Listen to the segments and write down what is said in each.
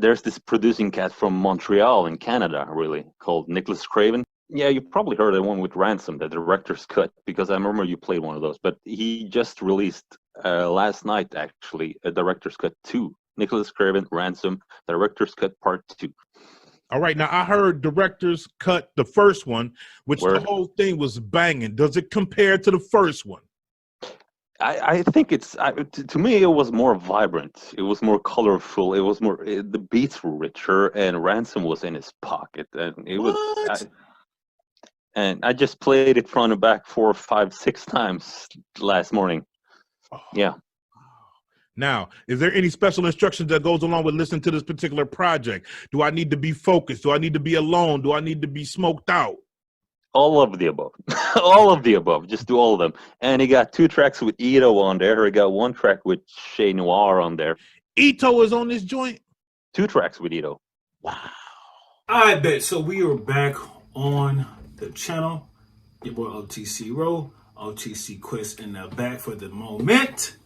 there's this producing cat from Montreal in Canada, really, called Nicholas Craven. Yeah, you probably heard the one with Ransom, the director's cut, because I remember you played one of those. But he just released last night, actually, a director's cut 2. Nicholas Craven, Ransom, director's cut part 2. All right, now I heard director's cut, the first one, which Word. The whole thing was banging. Does it compare to the first one? I think it's, to me, it was more vibrant. It was more colorful. It was more, the beats were richer, and Ransom was in his pocket. And it was, and I just played it front and back 4, 5, 6 times last morning. Oh. Yeah. Now, is there any special instructions that goes along with listening to this particular project? Do I need to be focused? Do I need to be alone? Do I need to be smoked out? All of the above. All of the above. Just do all of them. And he got 2 tracks with Ito on there. He got 1 track with Chez Noir on there. Ito is on this joint? 2 tracks with Ito. Wow. I bet. So we are back on the channel. Your boy OTC Row, OTC Quest in the back for the moment.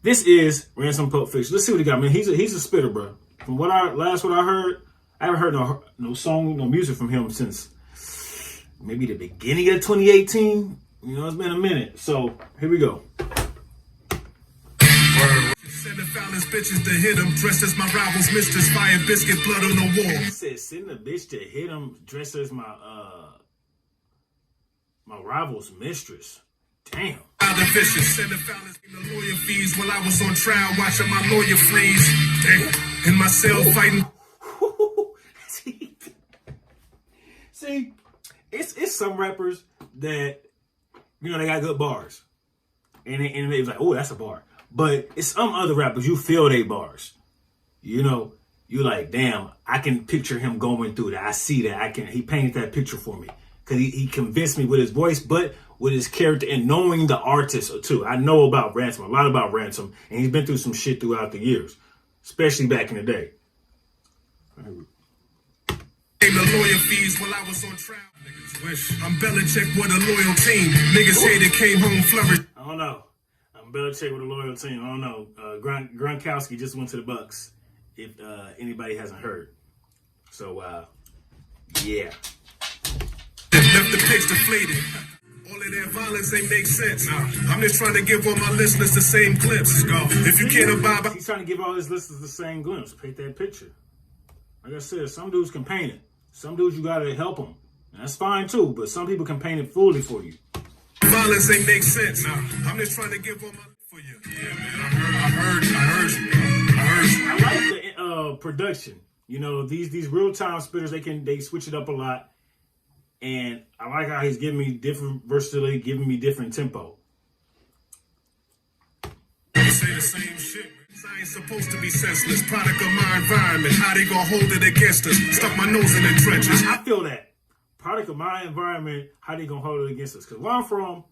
This is Ransom Pulp Fiction. Let's see what he got, man. He's a spitter, bro. From what I heard, I haven't heard no song, no music from him since maybe the beginning of 2018. You know, it's been a minute. So here we go. Send the foulest bitches to hit him, dressed as my rival's mistress, fire biscuit blood on the wall. He said, send a bitch to hit him, dressed as my rival's mistress. Damn. The vicious, send the foulest the lawyer fees while I was on trial watching my lawyer freeze. Damn. In my cell fighting. See, it's some rappers that, you know, they got good bars. And it's like, oh, that's a bar. But it's some other rappers, you feel they bars. You know, you like, damn, I can picture him going through that. I see that. He painted that picture for me. Because he convinced me with his voice, but with his character and knowing the artist too. I know about Ransom, a lot about Ransom, and he's been through some shit throughout the years, especially back in the day. The lawyer fees while I was on trial. Niggas wish I'm Belichick with a loyal team. Niggas hated, came home flourished. I don't know. I'm Belichick with a loyal team. I don't know. Gronkowski just went to the Bucks. If anybody hasn't heard, so yeah. Left the pigs deflated. All of that violence ain't make sense. I'm just trying to give all my listeners the same glimpse. If you can't abide by... He's trying to give all his listeners the same glimpse. Paint that picture. Like I said, some dudes can paint it. Some dudes you gotta help them. And that's fine too, but some people can paint it fully for you. Violence ain't make sense. I'm just trying to give all my... for you. Yeah, man, I heard you. I like the production. You know, these real-time spitters, they switch it up a lot. And I like how he's giving me different versatility, giving me different tempo. They say the same shit. I ain't supposed to be senseless. Product of my environment. How they gonna hold it against us? Stuck my nose in the trenches. I feel that. Product of my environment. How they gonna hold it against us? Because where I'm from,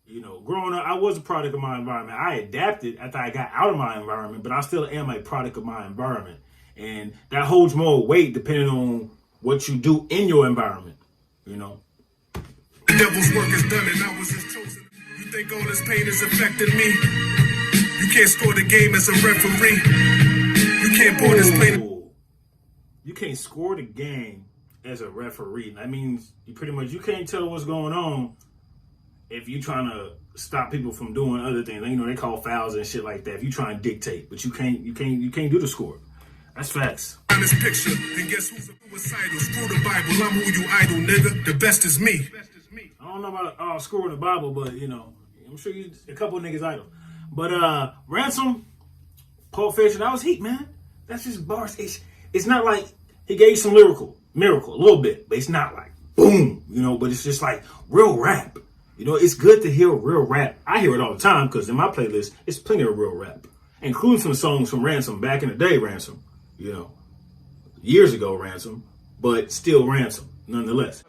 you know, growing up, I was a product of my environment. I adapted after I got out of my environment, but I still am a product of my environment. And that holds more weight depending on what you do in your environment. You know, the devil's work is done and I was just chosen. You think all this pain is affecting me? You can't score the game as a referee. You can't pour this plate. You can't score the game as a referee. That means you can't tell what's going on if you're trying to stop people from doing other things. You know, they call fouls and shit like that. If you try and dictate, but you can't do the score. That's facts. This picture, and guess who's suicidal? Screw the Bible, I'm who you idol, nigga. The best is me. I don't know about screwing the Bible, but you know, I'm sure a couple of niggas idol. But Ransom, Pulp Fiction, that was heat, man. That's just bars. It's not like he gave some miracle, a little bit, but it's not like boom, you know. But it's just like real rap. You know, it's good to hear real rap. I hear it all the time because in my playlist, it's plenty of real rap, including some songs from Ransom back in the day. Ransom. You know, years ago, Ransom, but still Ransom, nonetheless.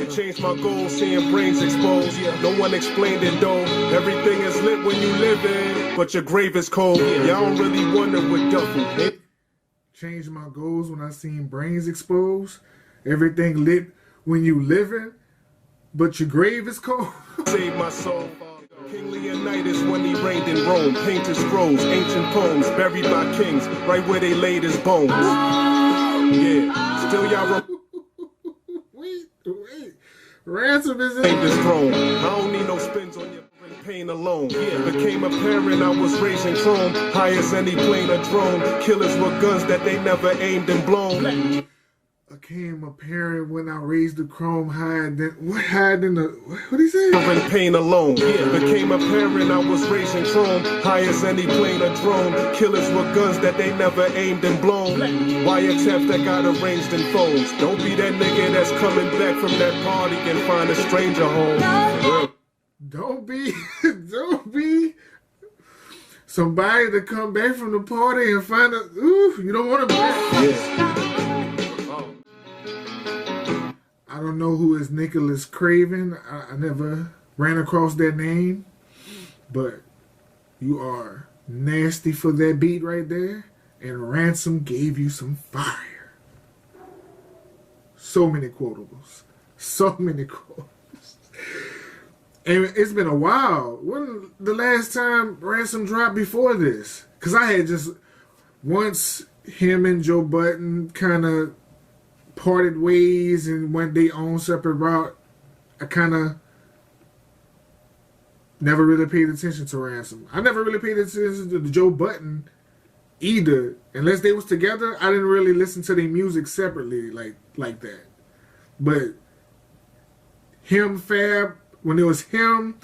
It changed my goals, seeing brains exposed. No one explained it though. Everything is lit when you live in, but your grave is cold. Y'all don't really wonder what duffel. Changed my goals when I seen brains exposed. Everything lit when you living, but your grave is cold. Save my soul. King Leonidas when he reigned in Rome, painted scrolls, ancient poems, buried by kings, right where they laid his bones. Yeah, still y'all Wait. Ransom is in this throne. I don't need no spins on your pain alone. Yeah, became apparent I was raising chrome, high as any plane or drone. Killers with guns that they never aimed and blown. Became apparent when I raised the chrome higher than what he say? Pain alone. Yeah, became apparent I was raising chrome, high as any plane or drone. Killers with guns that they never aimed and blown. Wiretaps that got arranged in phones. Don't be that nigga that's coming back from that party and find a stranger home. Don't be somebody to come back from the party and find a you don't want to be. Yeah. I don't know who is Nicholas Craven. I never ran across that name, but you are nasty for that beat right there. And Ransom gave you some fire. So many quotables. And it's been a while. When the last time Ransom dropped before this? Because I had just, once him and Joe Budden kind of parted ways and went their own separate route, I kind of never really paid attention to Ransom. I never really paid attention to Joe Budden either. Unless they was together, I didn't really listen to their music separately like that. But him, Fab, when it was him,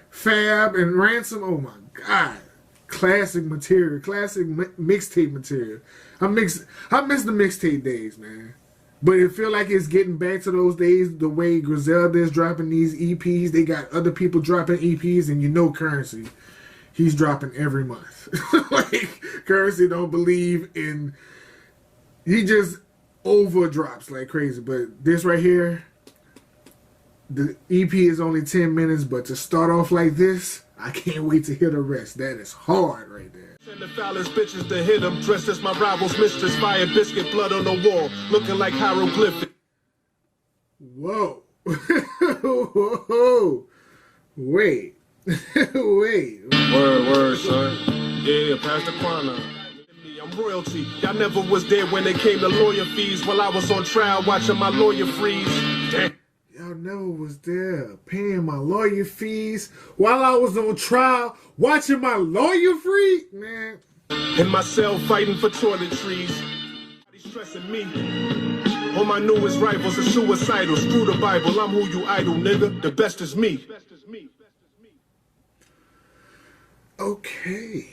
Fab, and Ransom, oh my God. Classic material, classic mixtape material. I miss the mixtape days, man. But it feel like it's getting back to those days, the way Griselda is dropping these EPs. They got other people dropping EPs, and you know Currency. He's dropping every month. Like, Currency don't believe in... He just overdrops like crazy. But this right here, the EP is only 10 minutes, but to start off like this, I can't wait to hear the rest. That is hard right there. Send the foulest bitches to hit them, dressed as my rival's mistress, fire biscuit, blood on the wall, looking like hieroglyphic. Whoa. Whoa. Wait. Word, son. Yeah, Pastor Quana. I'm royalty. Y'all never was there when it came to lawyer fees while I was on trial watching my lawyer freeze. Damn. Y'all never was there paying my lawyer fees while I was on trial watching my lawyer free? Man. In my cell fighting for toiletries. Nobody's stressing me. All my newest rivals are suicidal. Screw the Bible, I'm who you idol, nigga. The best is me. Okay.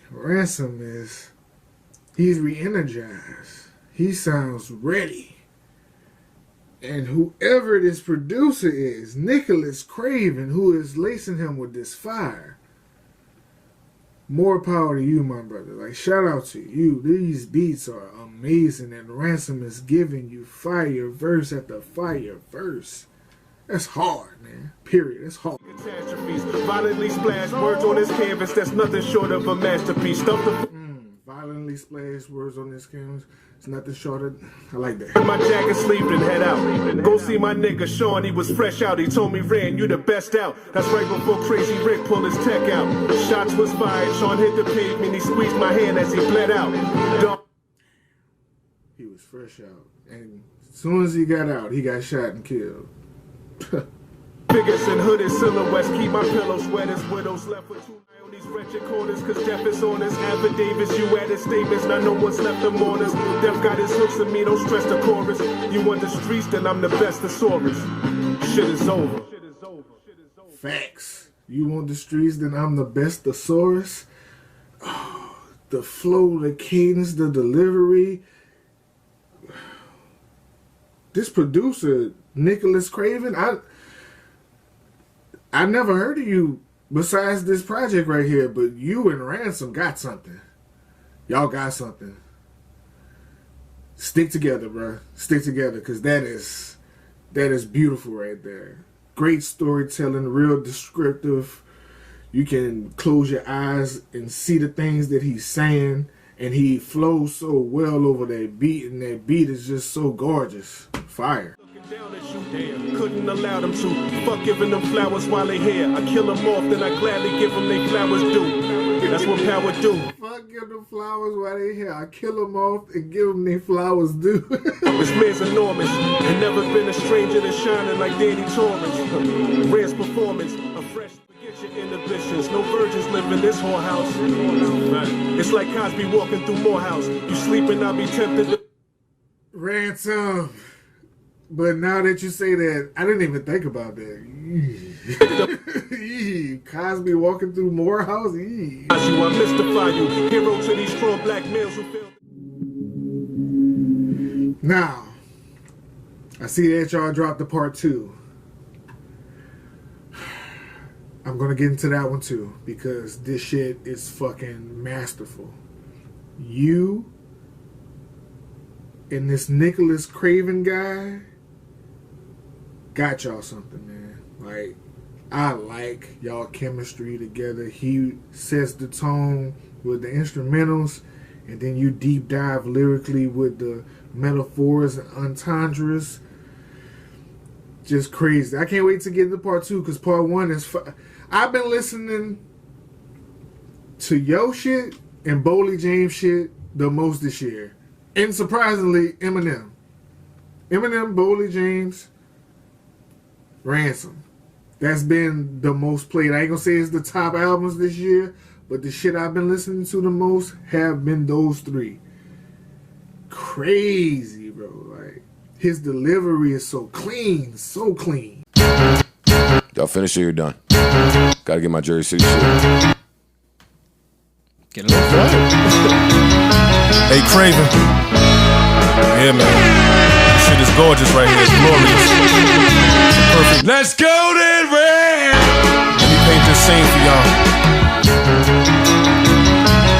Ransom he's re-energized. He sounds ready. And whoever this producer is, Nicholas Craven, who is lacing him with this fire, more power to you, my brother. Like, shout out to you. These beats are amazing, and Ransom is giving you fire verse after fire verse. That's hard, man. Period. That's hard. Catastrophes, violently splashed words on this canvas. That's nothing short of a masterpiece. Stuff the violently splashed words on this canvas. It's nothing short of. I like that. My jacket, sleep and head out. Go see my nigga Sean. He was fresh out. He told me, Ran, you the best out. That's right before Crazy Rick pulled his tech out. Shots was fired. Sean hit the pavement. He squeezed my hand as he bled out. He was fresh out, and as soon as he got out, he got shot and killed. Biggest and hooded silhouettes, keep my pillows wet as widows left with two eye on these wretched corners, cause death is on us. Affidavits, you added statements, now no one's left them on us. Death got his hooks in me, don't stress the chorus. You want the streets, then I'm the best thesaurus. Shit is over. Facts. You want the streets, then I'm the best thesaurus. Oh, the flow, the cadence, the delivery. This producer, Nicholas Craven, I never heard of you besides this project right here, but you and Ransom got something. Y'all got something. Stick together, bro. Stick together, because that is beautiful right there. Great storytelling, real descriptive. You can close your eyes and see the things that he's saying, and he flows so well over that beat, and that beat is just so gorgeous. Fire. Down at you, damn. couldn't allow them to. Fuck giving them flowers while they here. I kill them off, then I gladly give them they flowers due. That's what power do. Fuck give them flowers while they here. I kill them off and give them their flowers due. This man's enormous, and never been a stranger to shining like Danny Torrance. Rand's performance, a fresh forget your inhibitions. No virgins live in this whorehouse. It's like Cosby walking through Morehouse. You sleeping, I'll be tempted to... Ransom. But now that you say that, I didn't even think about that. Cosby walking through Morehouse. I mystify you, hero to these strong black males who feel... Now, I see that y'all dropped the part 2. I'm gonna get into that one too, because this shit is fucking masterful. You and this Nicholas Craven guy got y'all something, man. Like, I like y'all chemistry together. He sets the tone with the instrumentals, and then you deep dive lyrically with the metaphors and entendres. Just crazy. I can't wait to get into part 2, because part 1 is... I've been listening to yo shit and Boley James shit the most this year. And surprisingly, Eminem, Boley James, Ransom. That's been the most played. I ain't gonna say it's the top albums this year, but the shit I've been listening to the most have been those 3. Crazy, bro. Like, his delivery is so clean, so clean. Y'all finished or you're done? Gotta get my Jersey City shit. Get a little fun. Hey, Craven. Yeah, man. This shit is gorgeous right here. It's glorious. It's perfect. Let's go then, Red! Let me paint this scene for y'all.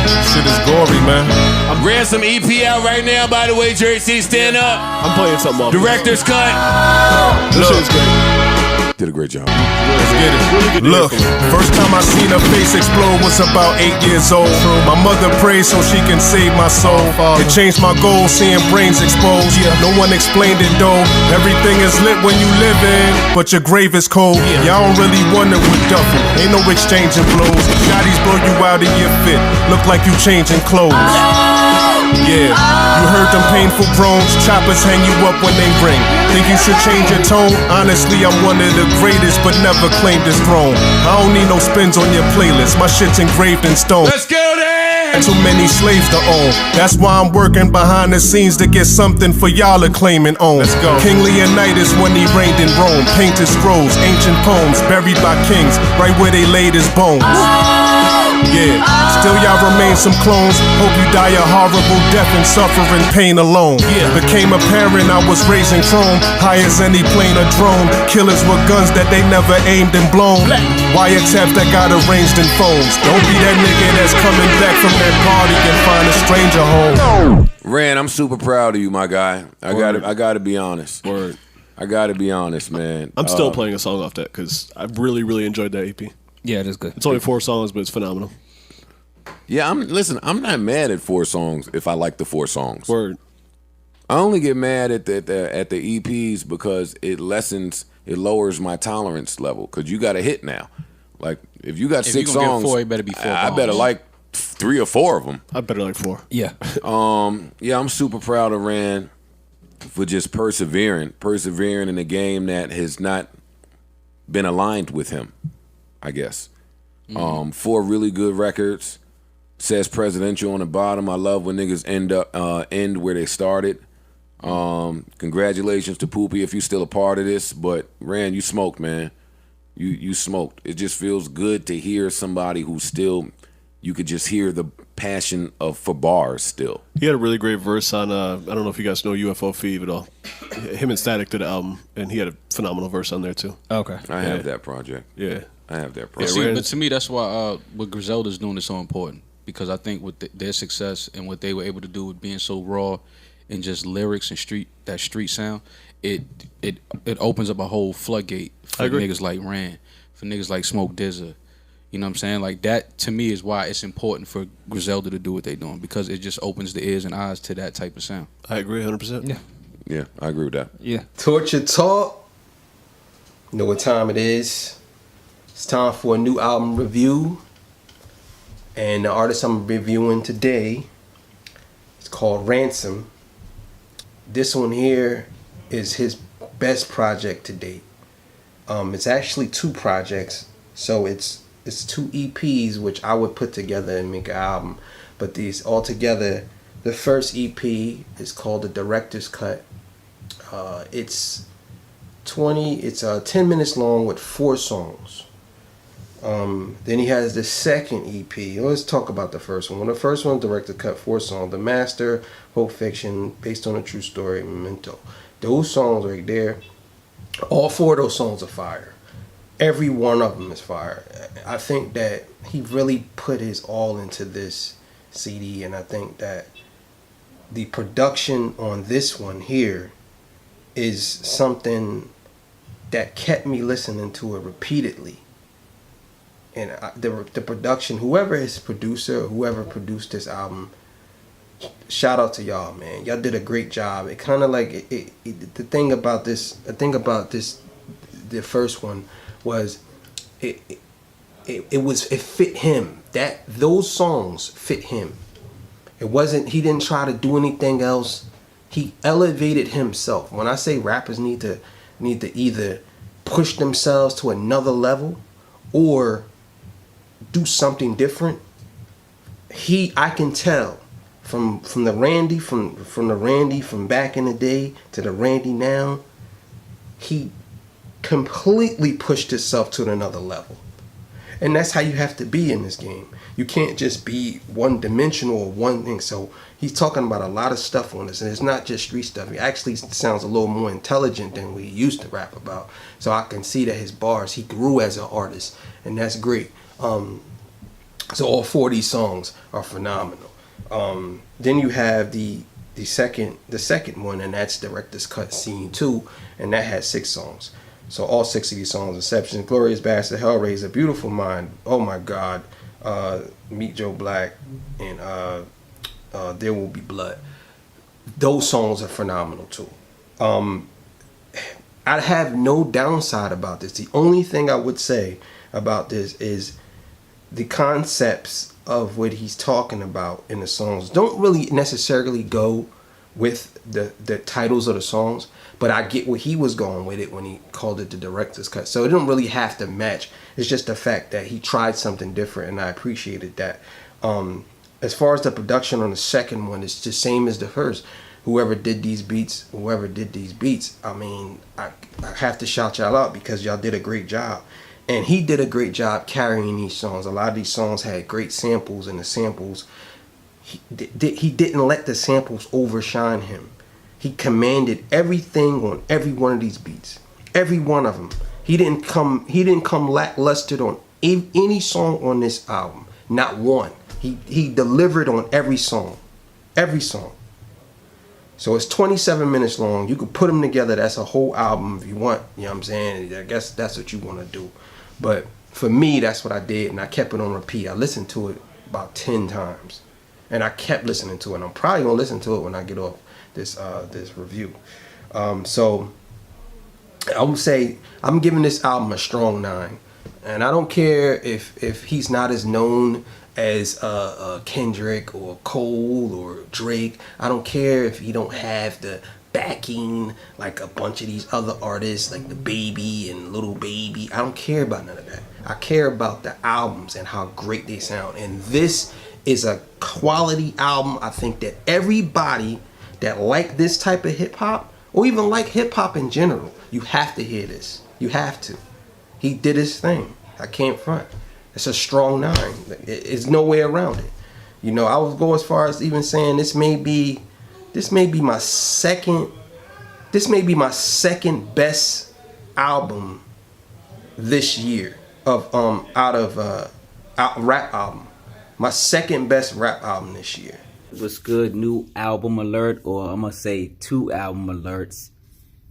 This shit is gory, man. I'm Ransom EP out right now, by the way, Jersey City, stand up. I'm playing something off. Director's cut. This shit is great. Did a great job. Let's get it. Look, first time I seen her face explode was about 8 years old. My mother prayed so she can save my soul. It changed my goal, seeing brains exposed. No one explained it though. Everything is lit when you live in, but your grave is cold. Y'all don't really wonder what duffel. Ain't no exchanging blows. Shotties blow you out of your fit. Look like you changing clothes. Yeah, you heard them painful groans. Choppers hang you up when they ring. Think you should change your tone? Honestly, I'm one of the greatest, but never claimed this throne. I don't need no spins on your playlist. My shit's engraved in stone. Let's go then! Too many slaves to own. That's why I'm working behind the scenes to get something for y'all to claim and own. Let's go. King Leonidas when he reigned in Rome. Painted scrolls, ancient poems, buried by kings, right where they laid his bones. Yeah, still y'all remain some clones. Hope you die a horrible death and suffering pain alone. Became apparent I was raising chrome, high as any plane or drone. Killers with guns that they never aimed and blown. Wiretaps that got arranged in phones. Don't be that nigga that's coming back from that party and find a stranger home. Ran, I'm super proud of you, my guy. I gotta be honest. Word. I gotta be honest, man. I'm still playing a song off that because I really, really enjoyed that EP. Yeah, it is good. It's only 4 songs, but it's phenomenal. Yeah, I'm not mad at 4 songs if I like the 4 songs. Word. I only get mad at the EPs because it lowers my tolerance level. Because you got a hit now. Like if you got 6 songs, get 4, it better be 4. I better like 3 or 4 of them. I better like 4. Yeah. Yeah, I'm super proud of Ran for just persevering in a game that has not been aligned with him, I guess. 4 really good records. Says presidential on the bottom. I love when niggas end where they started. Congratulations to Poopy if you still a part of this. But Ran, you smoked, man. You smoked. It just feels good to hear somebody who still, you could just hear the passion for bars still. He had a really great verse on, I don't know if you guys know UFO Fever at all. Him and Static did the album, and he had a phenomenal verse on there too. Okay. I have that project. Yeah. I have that project. But to me, that's why what Griselda's doing is so important. Because I think with their success and what they were able to do with being so raw and just lyrics and street sound, it opens up a whole floodgate for niggas like Ran, for niggas like Smoke DZA. You know what I'm saying? Like that to me is why it's important for Griselda to do what they're doing, because it just opens the ears and eyes to that type of sound. I agree 100%. Yeah, I agree with that. Yeah. TortureTalk. You know what time it is. It's time for a new album review. And the artist I'm reviewing today is called Ransom. This one here is his best project to date. It's actually 2 projects. So it's 2 EPs, which I would put together and make an album. But these all together, the first EP is called the Director's Cut. It's 10 minutes long with 4 songs. Then he has the second EP. Let's talk about the first one. The first one, Director's Cut, 4 songs. The Master, Hope Fiction, Based on a True Story, Memento. Those songs right there, all 4 of those songs are fire. Every one of them is fire. I think that he really put his all into this CD, and I think that the production on this one here is something that kept me listening to it repeatedly. And the production, whoever his producer, whoever produced this album, shout out to y'all, man. Y'all did a great job. It kind of like the thing about this, the first one was it fit him. Those songs fit him. It wasn't, he didn't try to do anything else. He elevated himself. When I say rappers need to either push themselves to another level or do something different, I can tell from the Randy from back in the day to the Randy now, he completely pushed himself to another level. And that's how you have to be in this game. You can't just be one dimensional or one thing. So he's talking about a lot of stuff on this, and it's not just street stuff. He actually sounds a little more intelligent than we used to rap about. So I can see that his bars, he grew as an artist, and that's great. So all 4 of these songs are phenomenal. Then you have the second one, and that's Director's Cut Scene 2, and that has 6 songs. So all 6 of these songs, Exception, Glorious Bastard, Hellraiser, Beautiful Mind, Oh My God, Meet Joe Black, and There Will Be Blood. Those songs are phenomenal too. I have no downside about this. The only thing I would say about this is the concepts of what he's talking about in the songs don't really necessarily go with the titles of the songs, but I get where he was going with it when he called it the Director's Cut. So it don't really have to match. It's just the fact that he tried something different, and I appreciated that. As far as the production on the second one, it's the same as the first. Whoever did these beats, I mean, I have to shout y'all out because y'all did a great job. And he did a great job carrying these songs. A lot of these songs had great samples, and the samples, he didn't let the samples overshine him. He commanded everything on every one of these beats. Every one of them. He didn't come lackluster on any song on this album. Not one. He delivered on every song. Every song. So it's 27 minutes long. You could put them together. That's a whole album if you want. You know what I'm saying? I guess that's what you want to do. But for me, that's what I did, and I kept it on repeat. I listened to it about 10 times, and I kept listening to it. I'm probably gonna listen to it when I get off this review. So I would say I'm giving this album a strong 9, and I don't care if he's not as known as Kendrick or Cole or Drake. I don't care if he don't have the backing like a bunch of these other artists like the Baby and Little Baby. I don't care about none of that. I care about the albums and how great they sound. And this is a quality album. I think that everybody that like this type of hip hop, or even like hip hop in general, you have to hear this. You have to. He did his thing. I can't front. It's a strong 9. It's no way around it. You know, I would go as far as even saying this may be my second best album this year of rap album. My second best rap album this year. What's good? New album alert, or I'm gonna say 2 album alerts.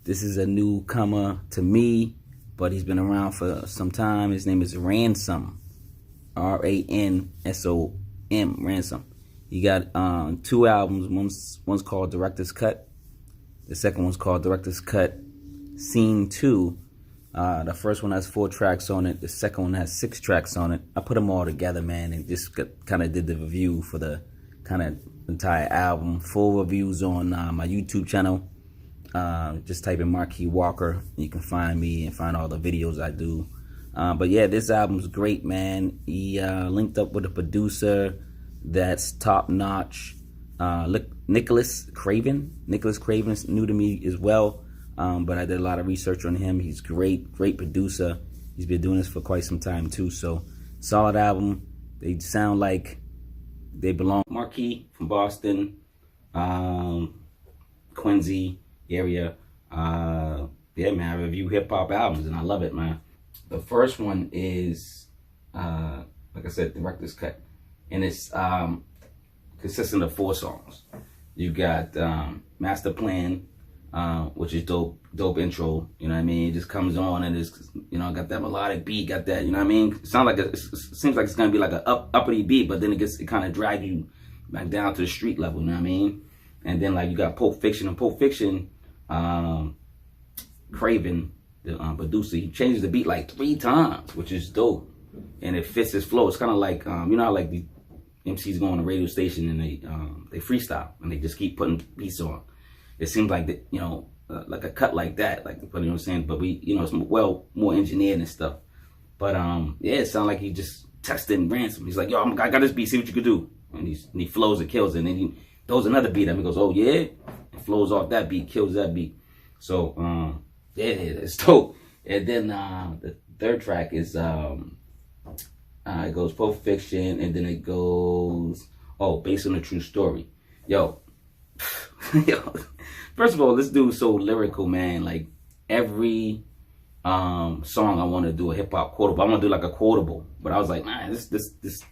This is a newcomer to me, but he's been around for some time. His name is Ransom, Ransom, Ransom. He got 2 albums. One's called Director's Cut. The second one's called Director's Cut Scene 2. The first one has 4 tracks on it. The second one has 6 tracks on it. I put them all together, man, and just kind of did the review for the kind of entire album. Full reviews on my YouTube channel. Just type in Marquis Walker. You can find me and find all the videos I do. But yeah, this album's great, man. He linked up with a producer that's top notch. Nicholas Craven. Nicholas Craven is new to me as well. But I did a lot of research on him. He's great producer. He's been doing this for quite some time too. So solid album. They sound like they belong. Marquis from Boston, Quincy area. Yeah, man, I review hip hop albums and I love it, man. The first one is, like I said, director's cut, and it's consistent of 4 songs. You got Master Plan, which is dope intro. You know what I mean? It just comes on and it's, you know, got that melodic beat, got that, you know what I mean? It seems like it's gonna be like an uppity beat, but then it kind of drags you back down to the street level. You know what I mean? And then like you got Pulp Fiction. And Pulp Fiction, Craven, the producer, he changes the beat like 3 times, which is dope, and it fits his flow. It's kind of like you know how like the MCs go on a radio station and they freestyle and they just keep putting beats on. It seems like that, you know, like a cut like that, like, you know what I'm saying? But we, you know, it's well more engineered and stuff. But yeah, it sounds like he just testing Ransom. He's like, yo, I got this beat, see what you could do. And he flows and kills it. And then he throws another beat at him. He goes, oh yeah, and flows off that beat, kills that beat. So yeah, it's dope. And then the third track is it goes Pulp Fiction, and then it goes based on a true story. Yo, first of all, this dude's so lyrical, man. Like every song I want to do a hip hop quotable. I want to do like a quotable, but I was like, man, this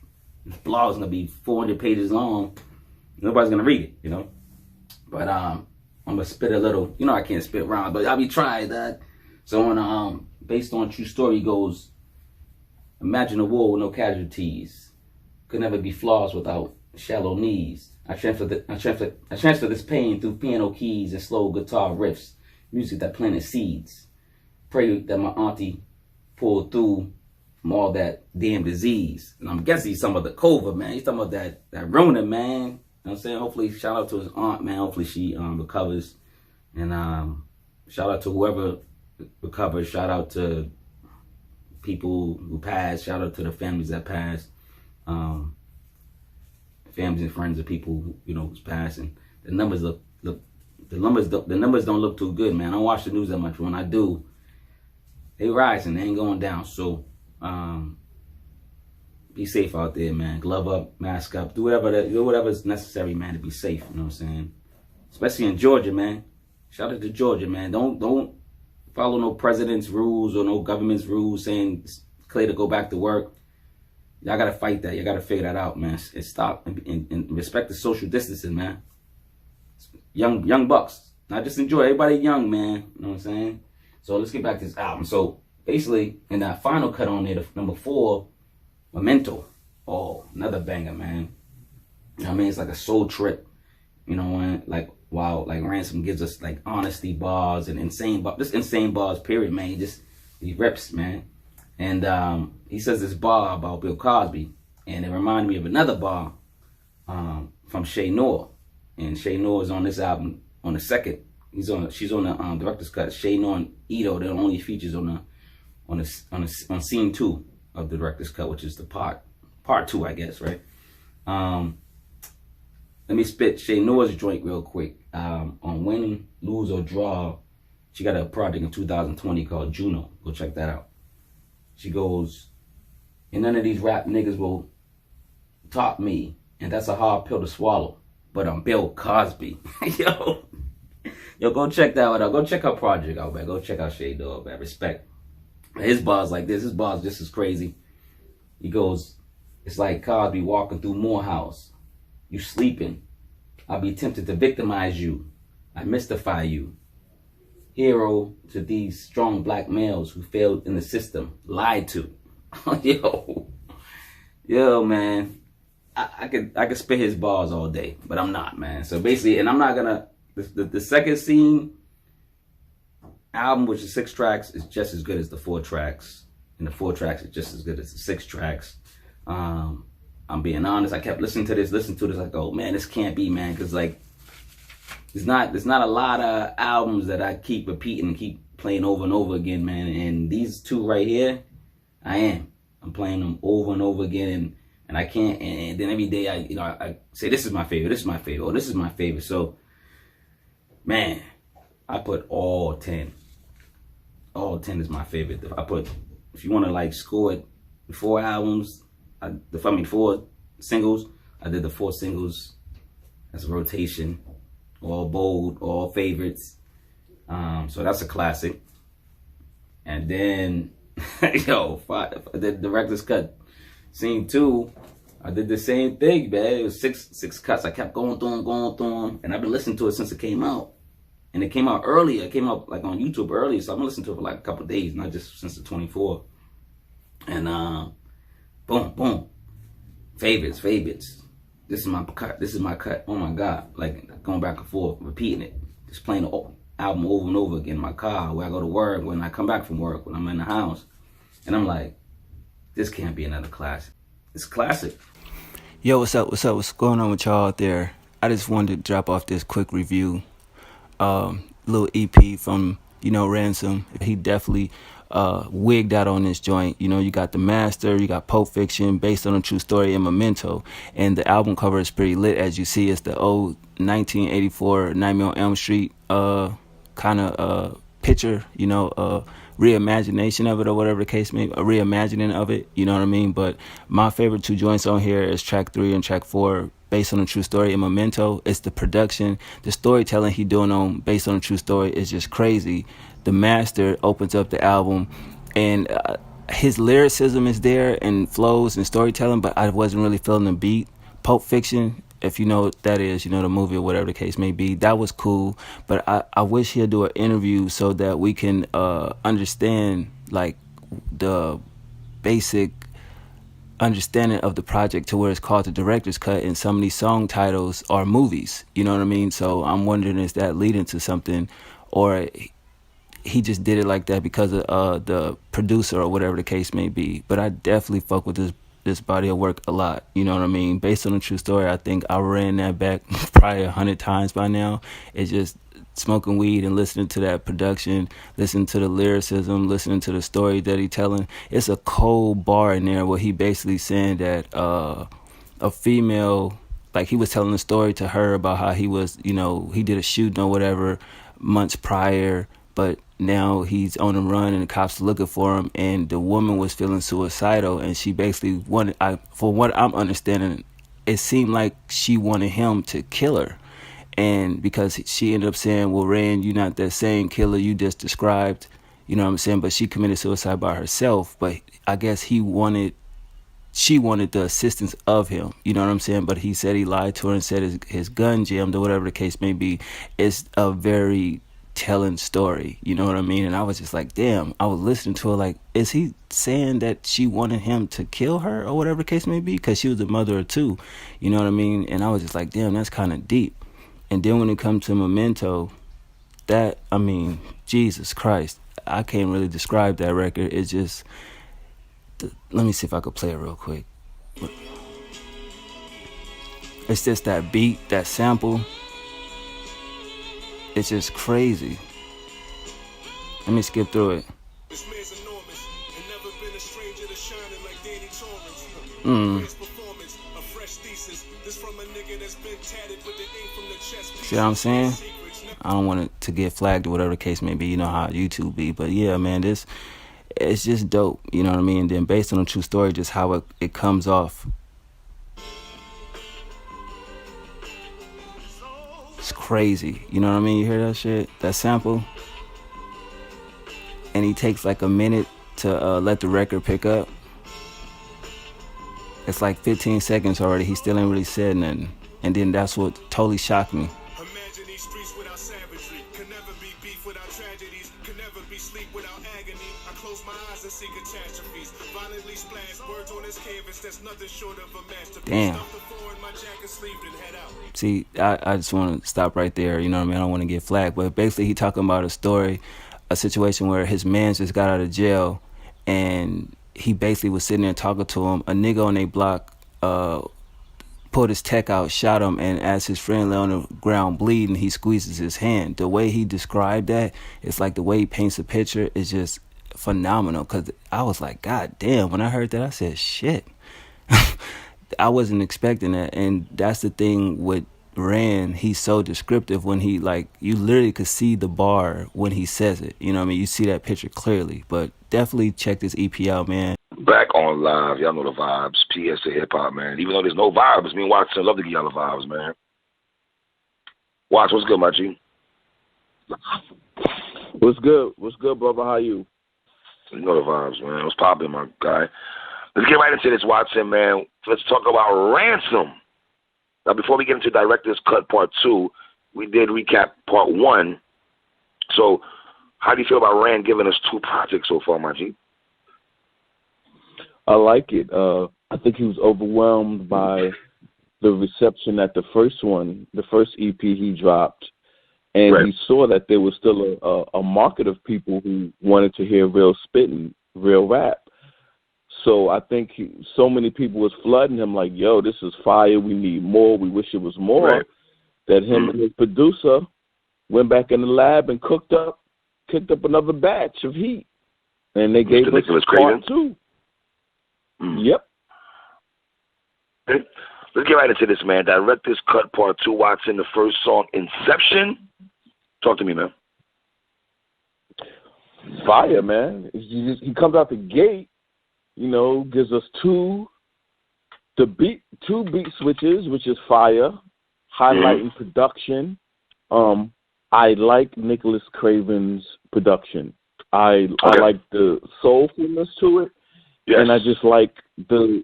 blog is gonna be 400 pages long. Nobody's gonna read it, you know. But I'm gonna spit a little. You know, I can't spit rhymes, but I'll be trying that. So on based on true story goes, imagine a war with no casualties. Could never be flaws without shallow knees. I transfer this pain through piano keys and slow guitar riffs, music that planted seeds. Pray that my auntie pulled through from all that damn disease. And I'm guessing he's talking about the COVID, man. He's talking about that Rona, man. You know what I'm saying? Hopefully, shout out to his aunt, man. Hopefully she recovers. And shout out to whoever recovers. Shout out to people who passed. Shout out to the families that passed. Families and friends of people who, you know, who's passing. The numbers the numbers don't look too good, man. I don't watch the news that much. When I do, they rising, they ain't going down. So be safe out there, man. Glove up, mask up, do whatever's necessary, man, to be safe. You know what I'm saying? Especially in Georgia, man. Shout out to Georgia, man. Don't follow no president's rules or no government's rules saying it's clear to go back to work. Y'all gotta fight that. Y'all gotta figure that out, man. And stop and respect the social distancing, man. Young bucks. Not just enjoy. Everybody young, man. You know what I'm saying? So let's get back to this album. So basically, in that final cut on there, the number 4, Memento. Oh, another banger, man. You know what I mean? It's like a soul trip. You know, like wow, like Ransom gives us like honesty bars and insane bars, period, man. He rips, man. And he says this bar about Bill Cosby, and it reminded me of another bar from Shay Noor. And Shay Noor is on this album on the second. She's on the director's cut. Shay Noor and Ito, they're the only features on scene 2 of the director's cut, which is the part 2, I guess, right? Let me spit Shay Noor's joint real quick. On Win, Lose or Draw, she got a project in 2020 called Juno. Go check that out. She goes, and none of these rap niggas will top me, and that's a hard pill to swallow, but I'm Bill Cosby. Yo, go check that out. Go check her project out, man. Go check out Shay Noor, man. Respect. His bars like this. His bars just as crazy. He goes, it's like Cosby walking through Morehouse. You sleeping. I'll be tempted to victimize you. I mystify you. Hero to these strong black males who failed in the system, lied to. Yo, man, I could spit his bars all day, but I'm not, man. So basically, and I'm not gonna. The second scene, album, which is 6 tracks, is just as good as the 4 tracks. And the 4 tracks is just as good as the 6 tracks. I'm being honest. I kept listening to this. Like, oh man, this can't be, man, because like, there's not a lot of albums that I keep repeating and keep playing over and over again, man. And these 2 right here, I'm playing them over and over again, and I can't. And then every day I say this is my favorite, this is my favorite, or this is my favorite. So, man, I put all 10. All 10 is my favorite. If you want to like score it, 4 albums. 4 singles. I did the 4 singles as a rotation, all bold, all favorites. So that's a classic. And then, I did director's cut. Scene 2, I did the same thing, man. It was six cuts. I kept going through them, and I've been listening to it since it came out. And it came out early. It came out like on YouTube early, so I've been listening to it for like a couple of days, not just since the 24th. And boom. Favorites. This is my cut. Oh my God. Like going back and forth, repeating it. Just playing the album over and over again in my car, where I go to work, when I come back from work, when I'm in the house. And I'm like, this can't be another classic. It's classic. Yo, what's up? What's going on with y'all out there? I just wanted to drop off this quick review. Little EP from, Ransom. He definitely wigged out on this joint. You got The Master, you got Pulp Fiction, based on a true story, and Memento. And the album cover is pretty lit, as you see. It's the old 1984 Nightmare on Elm Street kind of picture, reimagination of it, or whatever the case may be, a reimagining of it, you know what I mean? But my favorite 2 joints on here is track 3 and track 4, based on a true story, and Memento. It's the production, the storytelling he doing on based on a true story is just crazy. The Master opens up the album, and his lyricism is there, and flows and storytelling, but I wasn't really feeling the beat. Pulp Fiction, if you know what that is, the movie or whatever the case may be, that was cool, but I wish he'd do an interview so that we can understand like the basic understanding of the project, to where it's called the director's cut, and some of these song titles are movies, you know what I mean? So I'm wondering, is that leading to something, or he just did it like that because of the producer or whatever the case may be? But I definitely fuck with this body of work a lot, you know what I mean? Based on a true story, I think I ran that back probably 100 times by now. It's just smoking weed and listening to that production, listening to the lyricism, listening to the story that he telling. It's a cold bar in there where he basically saying that a female, like he was telling a story to her about how he was, he did a shooting or whatever months prior, but now he's on the run and the cops are looking for him, and the woman was feeling suicidal, and she basically wanted, for what I'm understanding, it seemed like she wanted him to kill her. And because she ended up saying, well, Rand, you're not that same killer you just described, you know what I'm saying? But she committed suicide by herself. But I guess she wanted the assistance of him, you know what I'm saying? But he said he lied to her and said his gun jammed, or whatever the case may be. It's a very telling story, you know what I mean? And I was just like, damn, I was listening to her like, is he saying that she wanted him to kill her, or whatever the case may be? Because she was a mother of 2, you know what I mean? And I was just like, damn, that's kind of deep. And then when it comes to Memento, Jesus Christ, I can't really describe that record. It's just, let me see if I could play it real quick. It's just that beat, that sample. It's just crazy. Let me skip through it. This man's enormous and never been a stranger to shining like Danny Torrance. Performance, a fresh thesis. This from a nigga that's been tatted with the ink from the chest. See what I'm saying? I don't want it to get flagged or whatever the case may be. You know how YouTube be. But yeah, man, it's just dope. You know what I mean? And then based on a true story, just how it comes off. It's crazy. You know what I mean? You hear that shit? That sample? And he takes like a minute to let the record pick up. It's like 15 seconds already. He still ain't really said nothing. And then that's what totally shocked me. Imagine these streets without savagery. Can never be beef without tragedies. Can never be sleep without agony. I close my eyes and see catastrophes. Violently splashed words on this canvas. That's nothing short of a masterpiece. Damn. Stuff the floor in my jacket sleeve and head out. See, I just want to stop right there. You know what I mean? I don't want to get flagged. But basically, he talking about a story a situation where his man just got out of jail, and he basically was sitting there talking to him. A nigga on their block pulled his tech out, shot him, and as his friend lay on the ground bleeding, he squeezes his hand. The way he described that, it's like the way he paints a picture is just phenomenal. Because I was like, God damn, when I heard that, I said, shit. I wasn't expecting that. And that's the thing with Rand, he's so descriptive when he, like, you literally could see the bar when he says it. You know what I mean? You see that picture clearly. But definitely check this EP out, man. Back on live. Y'all know the vibes. PSA Hip Hop, man. Even though there's no vibes, me and Watson love to give y'all the vibes, man. Watch, what's good, my G? What's good? What's good, brother? How you? You know the vibes, man. What's poppin', my guy? Let's get right into this, Watson, man. Let's talk about Ransom. Now, before we get into Director's Cut Part 2, we did recap Part 1. So, how do you feel about Rand giving us 2 projects so far, my G? I like it. I think he was overwhelmed by the reception at the first one, the first EP he dropped. And he saw that there was still a market of people who wanted to hear real spitting, real rap. So I think so many people was flooding him like, yo, this is fire. We need more. We wish it was more. That him and his producer went back in the lab and kicked up another batch of heat. And they gave us Part 2. Yep. Let's get right into this, man. Director's Cut Part 2, Watson, the first song, Inception. Talk to me, man. Fire, man. He comes out the gate, you know, gives us two beat switches, which is fire, highlighting production. I like Nicholas Craven's production. I like the soulfulness to it. Yes. And I just like this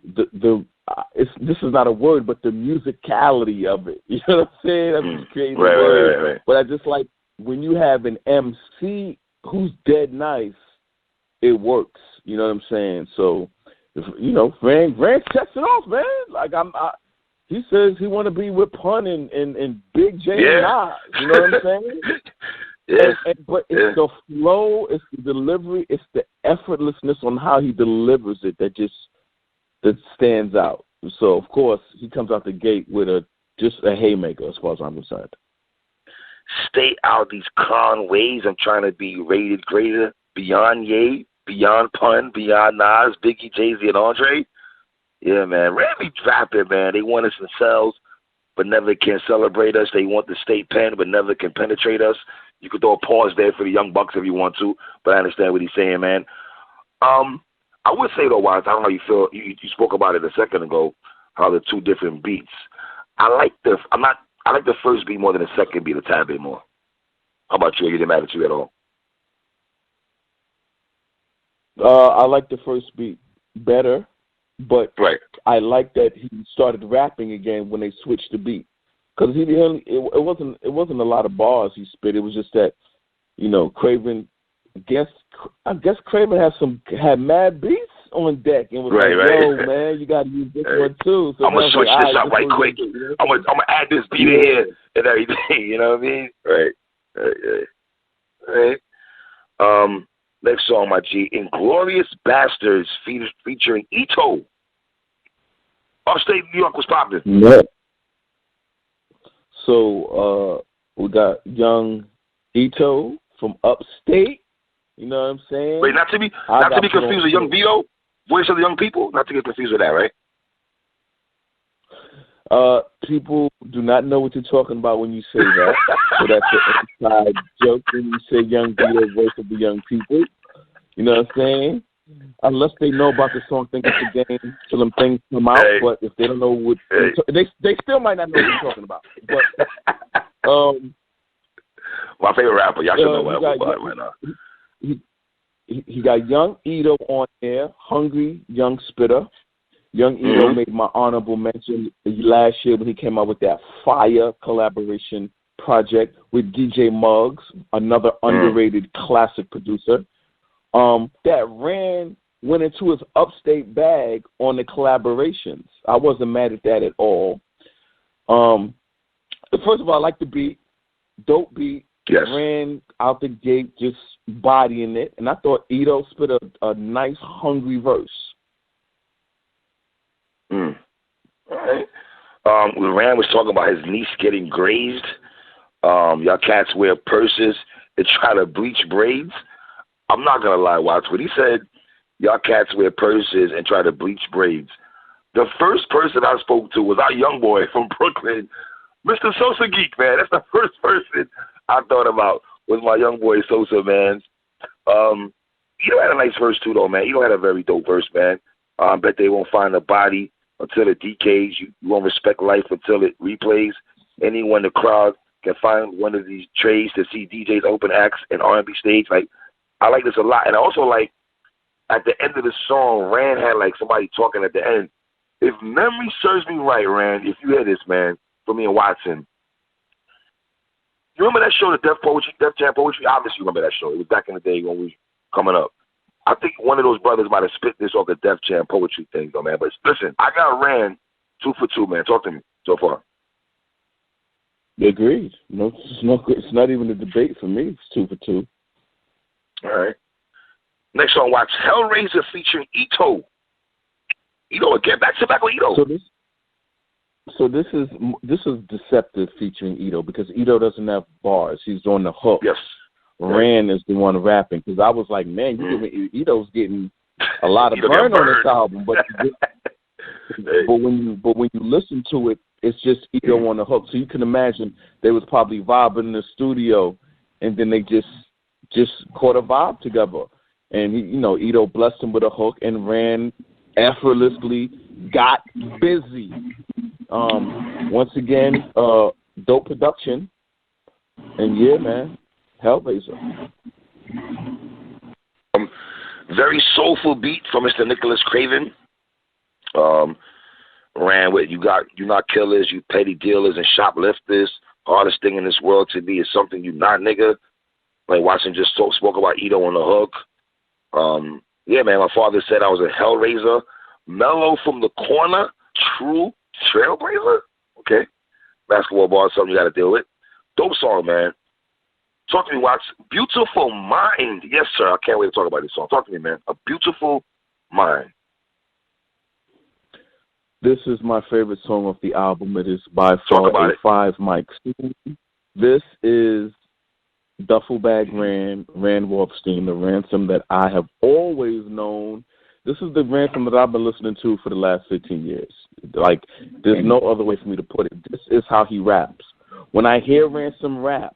is not a word, but the musicality of it. You know what I'm saying? I'm just creating a word. Right. But I just like when you have an MC who's dead nice, it works. You know what I'm saying? So, Rand sets it off, man. Like he says he want to be with Pun and Big J and Nas. You know what I'm saying? But it's the flow, it's the delivery, it's the effortlessness on how he delivers it that stands out. So of course he comes out the gate with just a haymaker as far as I'm concerned. Stay out these con ways. I'm trying to be rated greater beyond Ye, beyond Pun, beyond Nas, Biggie, Jay-Z, and Andre. Yeah, man. Randy drop it, man. They want us themselves, but never can celebrate us. They want the state pen, but never can penetrate us. You could throw a pause there for the Young Bucks if you want to, but I understand what he's saying, man. I would say, though, Wise, I don't know how you feel. You spoke about it a second ago, how the 2 different beats. I like the first beat more than the second beat a tad bit more. How about you? You didn't matter to you at all? I like the first beat better, but I like that he started rapping again when they switched the beat. Because it wasn't a lot of bars he spit. It was just that, Craven. I guess Craven had mad beats on deck and was yo, man, you got to use this one too. So I'm gonna switch this up right quick. I'm gonna add this beat in here and everything. You know what I mean? Right. Next song, my G, Inglorious Bastards featuring Ito. Upstate New York was popping. Yeah. So we got young Ito from upstate. You know what I'm saying? Wait, not to be confused with Young Vito, Voice of the Young People. Not to get confused with that, right? People do not know what you're talking about when you say that. So that's an inside joke when you say Young Vito, Voice of the Young People. You know what I'm saying? Unless they know about the song, think it's the game till them things come out. But if they don't know what, they still might not know what you're talking about. But my favorite rapper, y'all should know what I'm about right now. He got Young Ito on there, hungry young spitter. Young Ito made my honorable mention last year when he came out with that fire collaboration project with DJ Muggs, another underrated classic producer. That went into his upstate bag on the collaborations. I wasn't mad at that at all. First of all, I like the beat. Dope beat. ran out the gate just bodying it, and I thought Ito spit a nice, hungry verse. All right. Ran was talking about his niece getting grazed. Y'all cats wear purses and try to bleach braids. I'm not going to lie, Watts. When he said y'all cats wear purses and try to bleach braids, the first person I spoke to was our young boy from Brooklyn, Mr. Sosa Geek, man. That's the first person I thought about was my young boy Sosa, man. Ito had a nice verse, too, though, man. Ito had a very dope verse, man. I bet they won't find a body until it decays. You won't respect life until it replays. Anyone in the crowd can find one of these trays to see DJs open acts and R&B stage. Like, I like this a lot. And I also like, at the end of the song, Rand had, like, somebody talking at the end. If memory serves me right, Rand, if you hear this, man, for me and Watson, you remember that show, the Def Jam Poetry? Obviously, you remember that show. It was back in the day when we were coming up. I think one of those brothers might have spit this off the Def Jam Poetry thing, though, man. But listen, I got Rand 2 for 2, man. Talk to me so far. Agreed. No, it's not even a debate for me. It's 2 for 2. All right. Next song, watch Hellraiser featuring Ito. Ito again, back to back with Ito. So this is deceptive featuring Ito because Ito doesn't have bars. He's on the hook. Yes. Rand is the one rapping because I was like, man, Ito's getting a lot of burn on this album, but when you listen to it, it's just Ito on the hook. So you can imagine they was probably vibing in the studio, and then they just caught a vibe together. And Ito blessed him with a hook, and Rand effortlessly got busy. Once again, dope production, and yeah, man. Hellraiser. Very soulful beat from Mr. Nicholas Craven. Ran with you not killers, you petty dealers and shoplifters. Hardest thing in this world to be is something you not, nigga. Like Watson just spoke about Ito on the hook. Yeah, man, my father said I was a Hellraiser. Mellow from the corner, true trailblazer. Okay. Basketball ball is something you got to deal with. Dope song, man. Talk to me, Watts. Beautiful Mind. Yes, sir. I can't wait to talk about this song. Talk to me, man. A Beautiful Mind. This is my favorite song off the album. It is by far a 5 mic. This is Duffel Bag Rand Wolfstein, the Ransom that I have always known. This is the Ransom that I've been listening to for the last 15 years. Like, there's no other way for me to put it. This is how he raps. When I hear Ransom rap,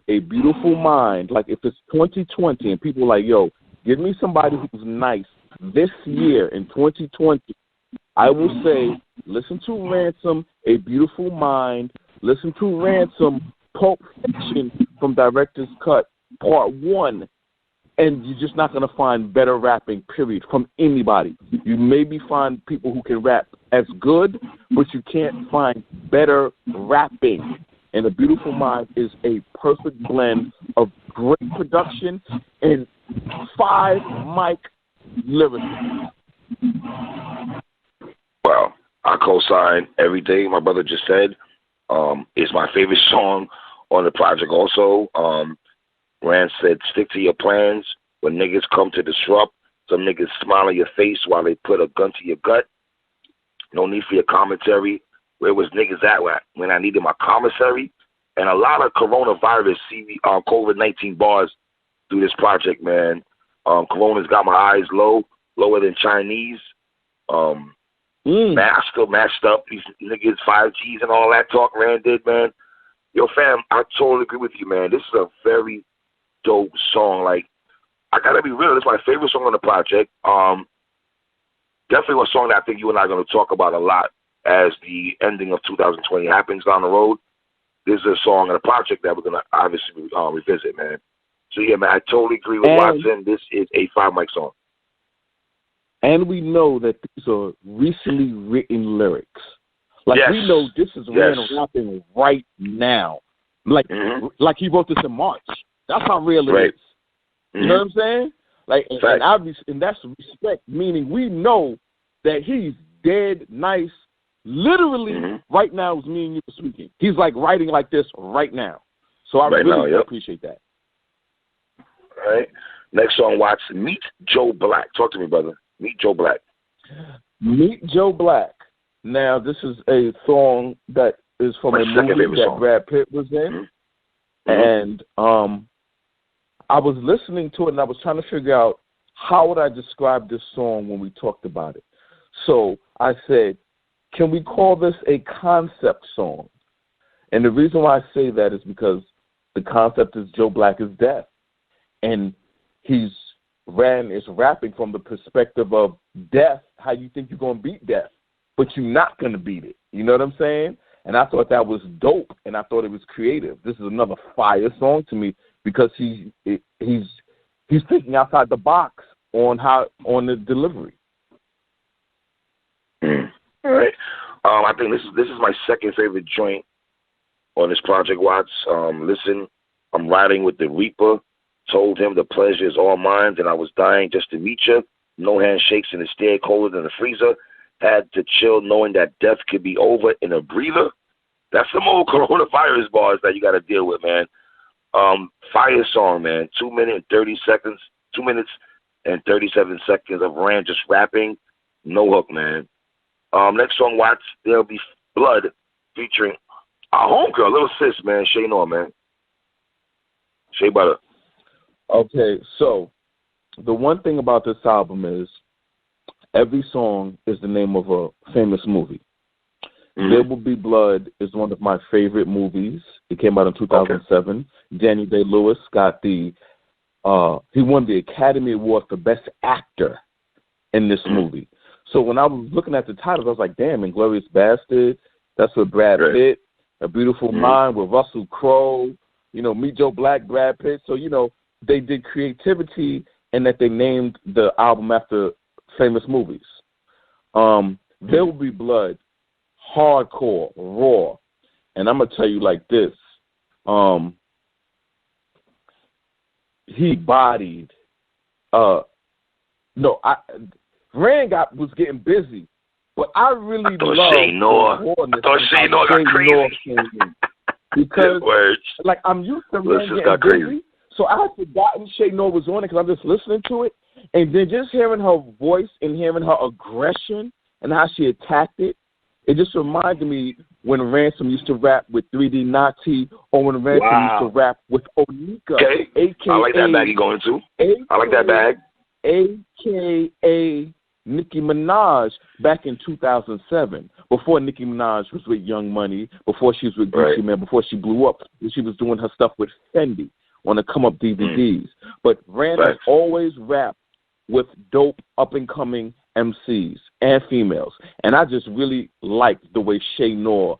A Beautiful Mind, like if it's 2020 and people are like, yo, give me somebody who's nice this year in 2020, I will say, listen to Ransom, A Beautiful Mind, listen to Ransom, Pulp Fiction from Director's Cut, Part 1, and you're just not going to find better rapping, period, from anybody. You maybe find people who can rap as good, but you can't find better rapping. And A Beautiful Mind is a perfect blend of great production and 5 mic lyrics. Wow. I co-sign everything my brother just said. It's my favorite song on the project also. Rand said, stick to your plans. When niggas come to disrupt, some niggas smile on your face while they put a gun to your gut. No need for your commentary. Where was niggas at when I needed my commissary? And a lot of coronavirus, COVID-19 bars through this project, man. Corona's got my eyes lower than Chinese. Man, I still matched up these niggas, 5Gs and all that talk Rand did, man. Yo, fam, I totally agree with you, man. This is a very dope song. Like, I gotta be real, this is my favorite song on the project. Definitely a song that I think you and I are gonna talk about a lot as the ending of 2020 happens down the road. This is a song on the project that we're gonna obviously revisit, man. So yeah, man, I totally agree with Watson. This is a 5 mic song. And we know that these are recently written lyrics. Like, we know this is Rand rapping right now. Like he wrote this in March. That's how real it is. You know what I'm saying? Like, and that's respect, meaning we know that he's dead nice. Literally, right now is me and you speaking. He's like writing like this right now. So I Right really now, yep. appreciate that. All right. Next song, watch Meet Joe Black. Talk to me, brother. Meet Joe Black. Meet Joe Black. Now, this is a song that is from a movie that Brad Pitt was in. And I was listening to it, and I was trying to figure out how would I describe this song when we talked about it. So I said, can we call this a concept song? And the reason why I say that is because the concept is Joe Black is deaf. And is rapping from the perspective of death, how you think you're going to beat death, but you're not going to beat it. You know what I'm saying? And I thought that was dope, and I thought it was creative. This is another fire song to me because he's thinking outside the box on the delivery. All right. I think this is my second favorite joint on this project, Watts. Listen, I'm riding with the Reaper. Told him the pleasure is all mine, and I was dying just to meet you. No handshakes in the stair colder than the freezer. Had to chill knowing that death could be over in a breather. That's some old coronavirus bars that you got to deal with, man. Fire song, man. 2 minutes and 37 seconds of Rand just rapping. No hook, man. Next song, Watts, There'll Be Blood, featuring our homegirl, little sis, man, Shay Noah, man. Shay Butter. Okay, so the one thing about this album is every song is the name of a famous movie. There Will Be Blood is one of my favorite movies. It came out in 2007. Okay. Daniel Day-Lewis got he won the Academy Award for Best Actor in this movie. So when I was looking at the titles, I was like, damn, Inglourious Bastard, that's with Brad Pitt, A Beautiful Mind with Russell Crowe, Meet Joe Black, Brad Pitt. So, they did creativity and that they named the album after famous movies. There Will Be Blood, hardcore, raw. And I'm going to tell you like this. He bodied. Rand was getting busy. But I really love Shay Noah. I thought Shay Noah got crazy. Because, I'm used to Rand getting busy. So I had forgotten Shay Noah was on it because I'm just listening to it. And then just hearing her voice and hearing her aggression and how she attacked it, it just reminded me when Ransom used to rap with 3D Nazi or when Ransom used to rap with Onika. Okay. AKA, I like that bag you're going to. I like that bag. AKA Nicki Minaj back in 2007, before Nicki Minaj was with Young Money, before she was with Gucci Mane, before she blew up, she was doing her stuff with Fendi on the come-up DVDs. But Rand has always rapped with dope, up-and-coming MCs and females. And I just really liked the way Shay Noah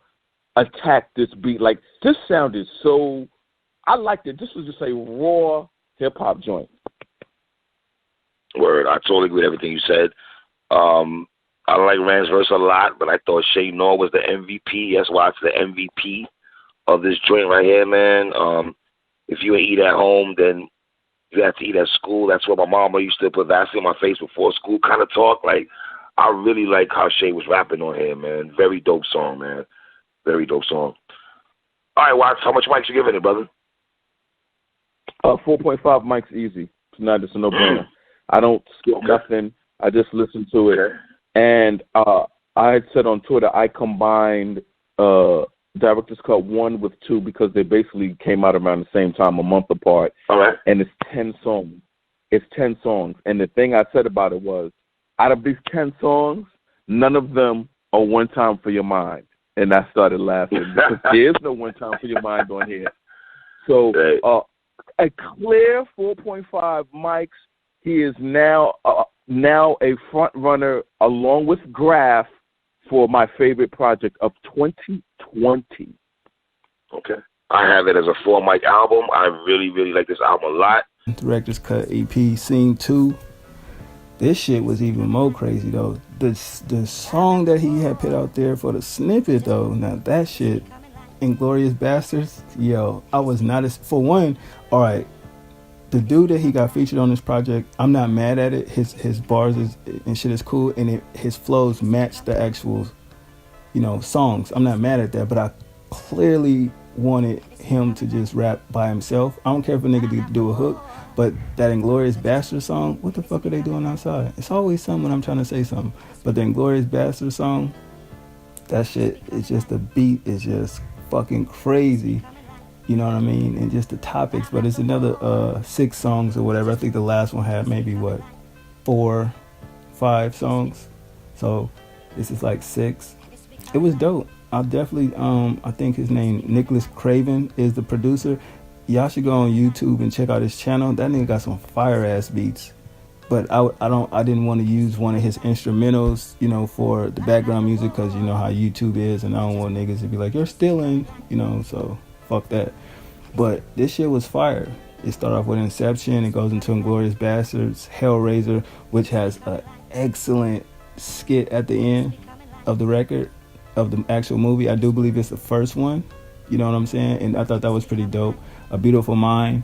attacked this beat. Like, this sounded so... I liked it. This was just a raw hip-hop joint. Word. I totally agree with everything you said. I like Rand's verse a lot, but I thought Shay Noah was the MVP. That's why it's the MVP of this joint right here, man. If you eat at home, then you have to eat at school. That's what my mama used to put Vaseline in my face before school kind of talk. Like, I really like how Shay was rapping on here, man. Very dope song, man. Very dope song. All right, Watts, how much mics you giving it, brother? 4.5 mics easy. It's not just a no-brainer. I don't skip nothing. I just listen to it. And I had said on Twitter I combined Director's Cut 1 with 2 because they basically came out around the same time, a month apart. All right. And it's 10 songs. It's 10 songs. And the thing I said about it was, out of these 10 songs, none of them are One Time for Your Mind. And I started laughing because there is no One Time for Your Mind on here. So a clear 4.5 mics. He is now a front runner along with Graph for my favorite project of 2020. Okay. I have it as a 4-mic album. I really, really like this album a lot. Director's Cut EP Scene 2. This shit was even more crazy, though. The song that he had put out there for the snippet, though, now that shit, Inglourious Bastards, yo, I was not as... For one, all right, the dude that he got featured on this project, I'm not mad at it. His bars and shit is cool, and his flows match the actual, songs. I'm not mad at that, but I clearly wanted him to just rap by himself. I don't care if a nigga could do a hook, but that Inglorious Bastard song, what the fuck are they doing outside? It's always something when I'm trying to say something. But the Inglorious Bastard song, that shit is just, the beat is just fucking crazy. You know what I mean? And just the topics. But it's another 6 songs or whatever. I think the last one had maybe 4, 5 songs. So this is like 6. It was dope. I'll definitely, I think his name, Nicholas Craven, is the producer. Y'all should go on YouTube and check out his channel. That nigga got some fire ass beats. But I didn't want to use one of his instrumentals, you know, for the background music, because you know how YouTube is, and I don't want niggas to be like, you're stealing, you know, so fuck that. But this shit was fire. It started off with Inception, it goes into Inglourious Bastards, Hellraiser, which has an excellent skit at the end of the record, of the actual movie. I do believe it's the first one, you know what I'm saying? And I thought that was pretty dope. A Beautiful Mind,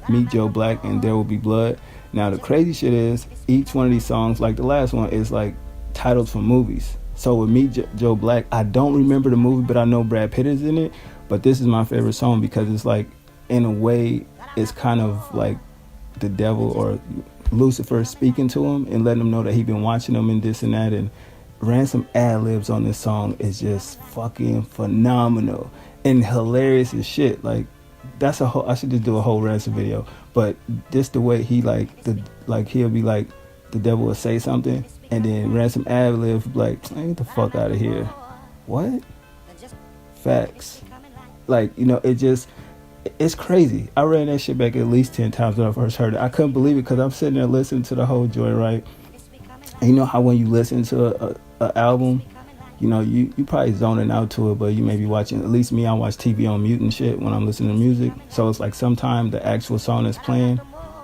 Meet Joe Black, and There Will Be Blood. Now the crazy shit is, each one of these songs, like the last one, is like titles from movies. So with Meet Joe Black, I don't remember the movie, but I know Brad Pitt is in it. But this is my favorite song because it's like, in a way, it's kind of like the devil or Lucifer speaking to him and letting him know that he's been watching him and this and that. And Ransom ad-libs on this song is just fucking phenomenal and hilarious as shit. Like, that's a whole, I should just do a whole Ransom video. But just the way he he'll be like, the devil will say something, and then Ransom ad-lib like, hey, get the fuck out of here. What? Facts. Like, you know, it's crazy. I ran that shit back at least 10 times when I first heard it. I couldn't believe it because I'm sitting there listening to the whole joint, right? And you know how when you listen to a album, you know, you probably zoning out to it, but you may be watching, at least me, I watch TV on mute and shit when I'm listening to music. So it's like sometimes the actual song is playing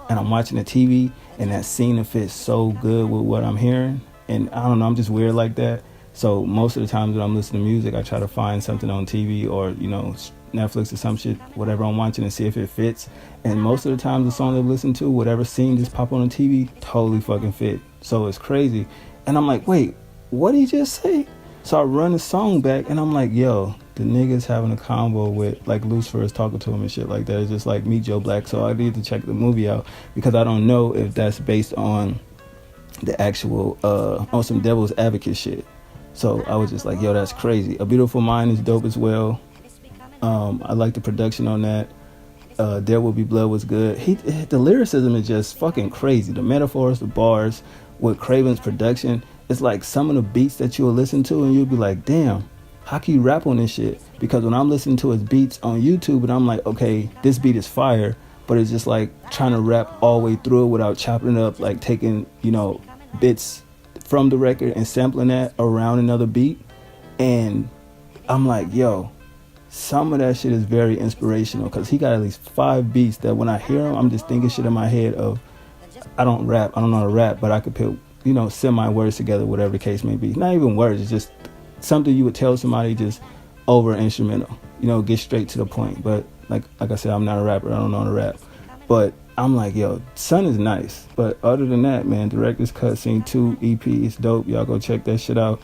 and I'm watching the TV and that scene fits so good with what I'm hearing. And I don't know, I'm just weird like that. So most of the times when I'm listening to music, I try to find something on TV or, you know, Netflix or some shit, whatever I'm watching, and see if it fits. And most of the time the song I listen to, whatever scene just pop on the TV, totally fucking fit. So it's crazy. And I'm like, wait, what did he just say? So I run the song back and I'm like, yo, the nigga's having a convo with, like, Lucifer is talking to him and shit like that. It's just like Meet Joe Black. So I need to check the movie out because I don't know if that's based on the actual, on some Devil's Advocate shit. So I was just like, yo, that's crazy. A Beautiful Mind is dope as well. I like the production on that. There Will Be Blood was good. The lyricism is just fucking crazy. The metaphors, the bars, with Craven's production, it's like some of the beats that you'll listen to and you'll be like, damn, how can you rap on this shit? Because when I'm listening to his beats on YouTube and I'm like, okay, this beat is fire, but it's just like trying to rap all the way through it without chopping it up, like taking, you know, bits from the record and sampling that around another beat. And I'm like, yo, some of that shit is very inspirational because he got at least 5 beats that when I hear them, I'm just thinking shit in my head of, I don't know how to rap, but I could put, you know, semi-words together, whatever the case may be. Not even words, it's just something you would tell somebody just over instrumental, you know, get straight to the point. But like I said, I'm not a rapper, I don't know how to rap. But I'm like, yo, Son is nice. But other than that, man, Director's Cut Scene 2 EP is dope. Y'all go check that shit out.